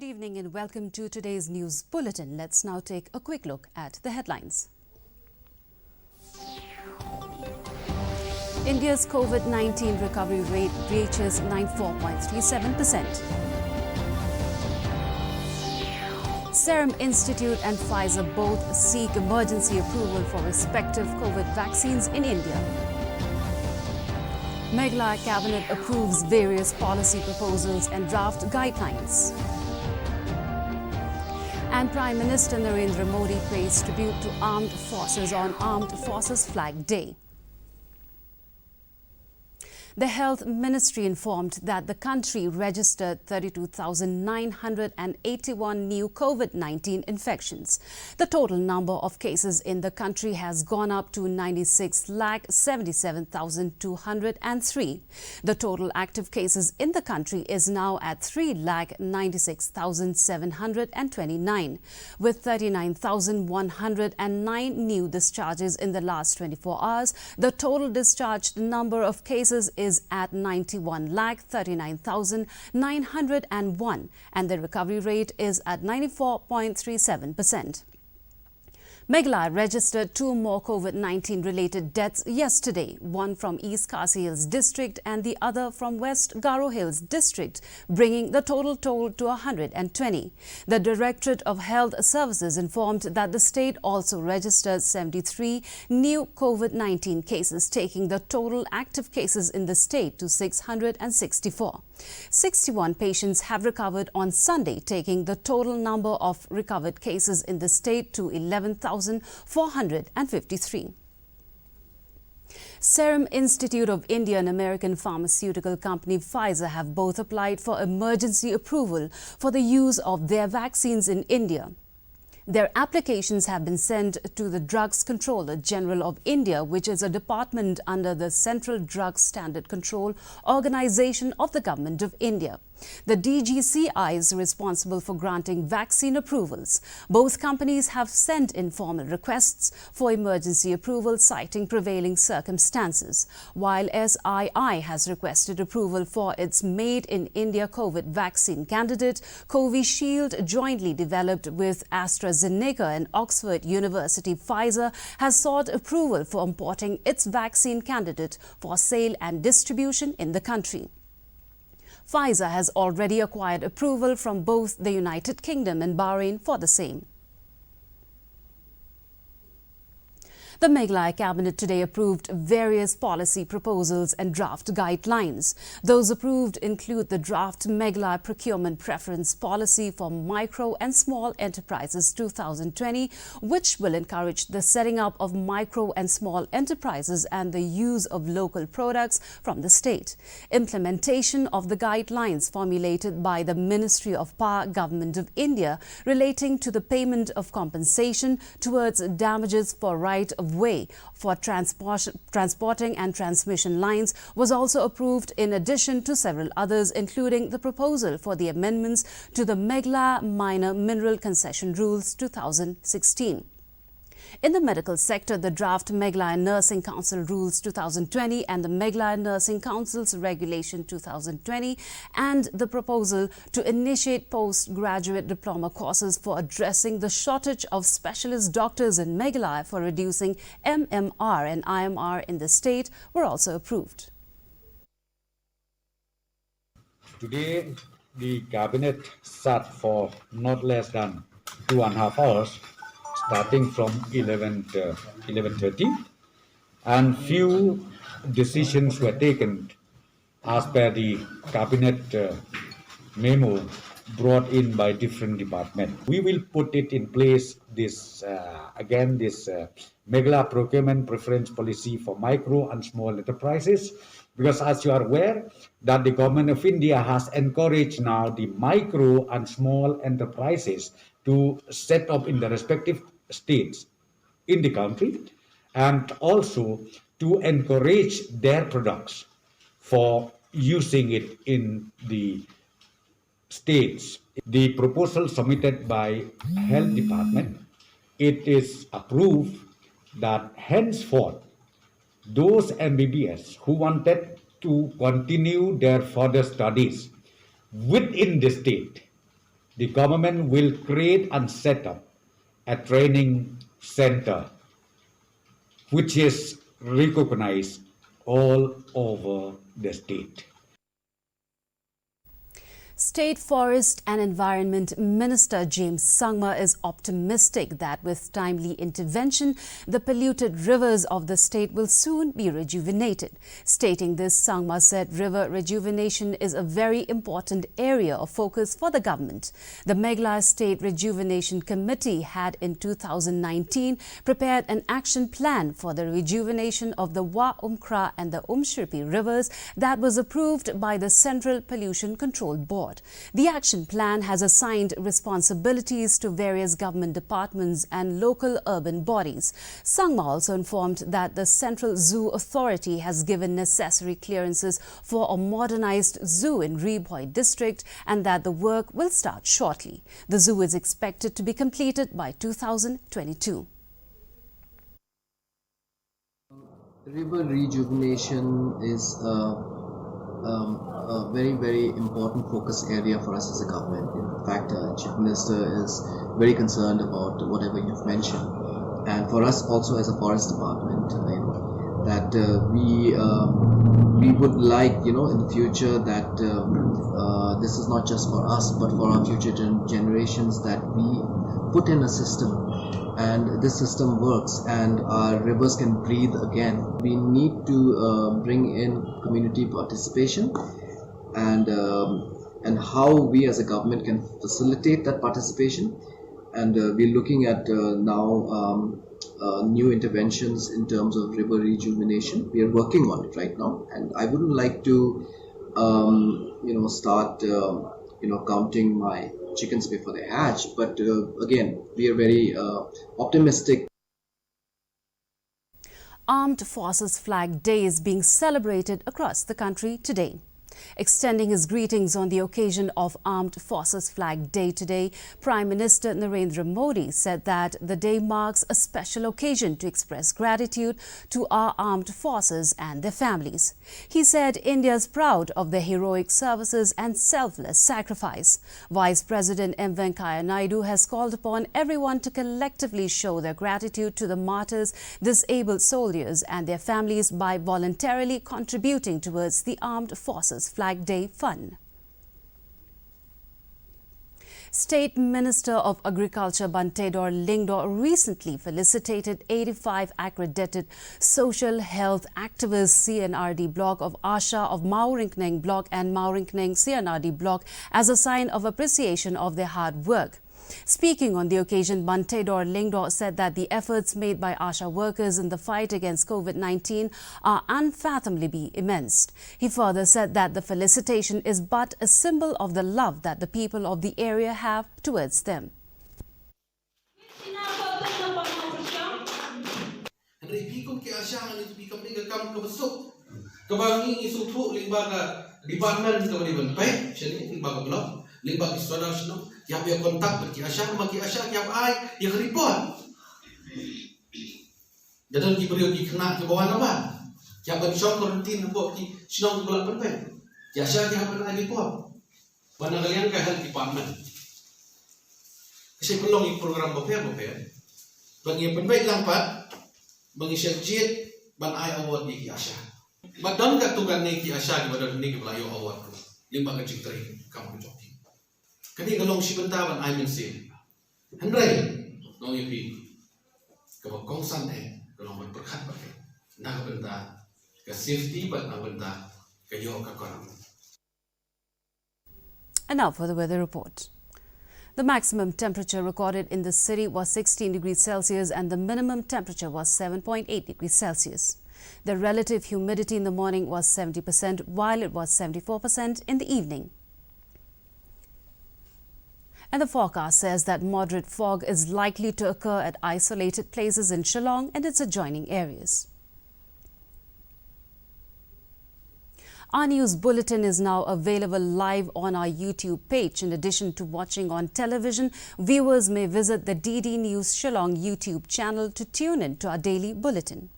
Good evening and welcome to today's news bulletin. Let's now take a quick look at the headlines. India's COVID-19 recovery rate reaches 94.37%. Serum Institute and Pfizer both seek emergency approval for respective COVID vaccines in India. Meghalaya Cabinet approves various policy proposals and draft guidelines. And Prime Minister Narendra Modi pays tribute to armed forces on Armed Forces Flag Day. The Health Ministry informed that the country registered 32,981 new COVID-19 infections. The total number of cases in the country has gone up to 96,77,203. The total active cases in the country is now at 3,96,729, with 39,109 new discharges in the last 24 hours. The total discharged number of cases is at 91,39,901 and the recovery rate is at 94.37%. Meghalaya registered two more COVID-19 related deaths yesterday, one from East Khasi Hills district and the other from West Garo Hills district, bringing the total toll to 120. The Directorate of Health Services informed that the state also registered 73 new COVID-19 cases, taking the total active cases in the state to 664. 61 patients have recovered on Sunday, taking the total number of recovered cases in the state to 11,453. Serum Institute of India and American pharmaceutical company Pfizer have both applied for emergency approval for the use of their vaccines in India. Their applications have been sent to the Drugs Controller General of India, which is a department under the Central Drugs Standard Control Organization of the Government of India. The DGCI is responsible for granting vaccine approvals. Both companies have sent informal requests for emergency approval citing prevailing circumstances, while SII has requested approval for its Made in India COVID vaccine candidate, Covishield, jointly developed with AstraZeneca and Oxford University. Pfizer has sought approval for importing its vaccine candidate for sale and distribution in the country. Pfizer has already acquired approval from both the United Kingdom and Bahrain for the same. The Meghalaya Cabinet today approved various policy proposals and draft guidelines. Those approved include the draft Meghalaya Procurement Preference Policy for Micro and Small Enterprises 2020, which will encourage the setting up of micro and small enterprises and the use of local products from the state. Implementation of the guidelines formulated by the Ministry of Power, Government of India, relating to the payment of compensation towards damages for right of way for transporting and transmission lines was also approved, in addition to several others, including the proposal for the amendments to the Meghalaya Minor Mineral Concession Rules 2016. In the medical sector, the draft Meghalaya Nursing Council Rules 2020 and the Meghalaya Nursing Council's Regulation 2020 and the proposal to initiate postgraduate diploma courses for addressing the shortage of specialist doctors in Meghalaya for reducing MMR and IMR in the state were also approved. Today, the Cabinet sat for not less than 2.5 hours, starting from 11:30, and few decisions were taken as per the Cabinet memo brought in by different departments. We will put it in place, this Meghalaya Procurement Preference Policy for Micro and Small Enterprises, because as you are aware that the Government of India has encouraged now the micro and small enterprises to set up in the respective states in the country, and also to encourage their products for using it in the states. The proposal submitted by Health Department, it is approved that henceforth those MBBS who wanted to continue their further studies within the state, the government will create and set up a training center which is recognized all over the state. State Forest and Environment Minister James Sangma is optimistic that with timely intervention, the polluted rivers of the state will soon be rejuvenated. Stating this, Sangma said river rejuvenation is a very important area of focus for the government. The Meghalaya State Rejuvenation Committee had in 2019 prepared an action plan for the rejuvenation of the Wa Umkra and the Umshripi rivers that was approved by the Central Pollution Control Board. The action plan has assigned responsibilities to various government departments and local urban bodies. Sangma also informed that the Central Zoo Authority has given necessary clearances for a modernized zoo in Ribhoi district and that the work will start shortly. The zoo is expected to be completed by 2022. River rejuvenation is a very, very important focus area for us as a government. In fact, Chief Minister is very concerned about whatever you've mentioned. And for us also as a forest department, that we would like, in the future that this is not just for us, but for our future generations, that we put in a system and this system works and our rivers can breathe again. We need to bring in community participation and how we as a government can facilitate that participation. And we're looking at now new interventions in terms of river rejuvenation. We are working on it right now, and I wouldn't like to start counting my chickens before they hatch, but again, we are very optimistic. Armed Forces Flag Day is being celebrated across the country today. Extending his greetings on the occasion of Armed Forces Flag Day today, Prime Minister Narendra Modi said that the day marks a special occasion to express gratitude to our armed forces and their families. He said India is proud of their heroic services and selfless sacrifice. Vice President M. Venkaiah Naidu has called upon everyone to collectively show their gratitude to the martyrs, disabled soldiers and their families by voluntarily contributing towards the Armed Forces Flag Day Fund. State Minister of Agriculture Bantedor Lingdor recently felicitated 85 accredited social health activists CNRD block of Asha of Maurinkneng block and Maurinkneng CNRD block as a sign of appreciation of their hard work. Speaking on the occasion, Bantedor Lingdor said that the efforts made by ASHA workers in the fight against COVID-19 are unfathomably immense. He further said that the felicitation is but a symbol of the love that the people of the area have towards them. Limbag isodar sino, tiap ya kontak bagi Asya tiap ai yang report. Jadi diberi di kena ke bawah nama. Tiap bagi shop karantin buat di Shillong bulan penpen. Ya Asya tiap pernah report. Mana kalian ke health department. Kasi pelong program bopea. Bagi penbaik lampat, bagi syarjit ban ai award di Asya. Badan ka tugan ni ki Asya di badan ni ke belayo award ko. Limbag ka jingtri kamu joki. Kani galong si bentaban ay mensin. Handray nong ipi. Kamu kongsan galong berperkat pakai. Nak benta ke safety but nak benta ke yo ka korang. And now for the weather report. The maximum temperature recorded in the city was 16 degrees Celsius and the minimum temperature was 7.8 degrees Celsius. The relative humidity in the morning was 70% while it was 74% in the evening. And the forecast says that moderate fog is likely to occur at isolated places in Shillong and its adjoining areas. Our news bulletin is now available live on our YouTube page. In addition to watching on television, viewers may visit the DD News Shillong YouTube channel to tune in to our daily bulletin.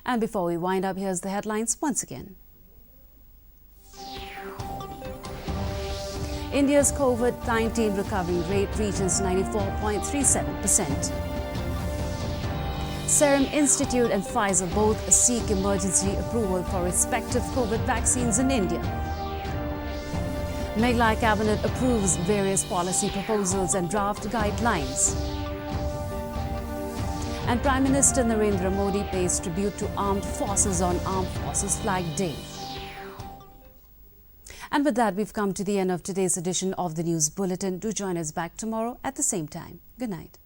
And before we wind up, here's the headlines once again. India's COVID-19 recovery rate reaches 94.37%. Serum Institute and Pfizer both seek emergency approval for respective COVID vaccines in India. Meghalaya Cabinet approves various policy proposals and draft guidelines. And Prime Minister Narendra Modi pays tribute to armed forces on Armed Forces Flag Day. And with that, we've come to the end of today's edition of the News Bulletin. Do join us back tomorrow at the same time. Good night.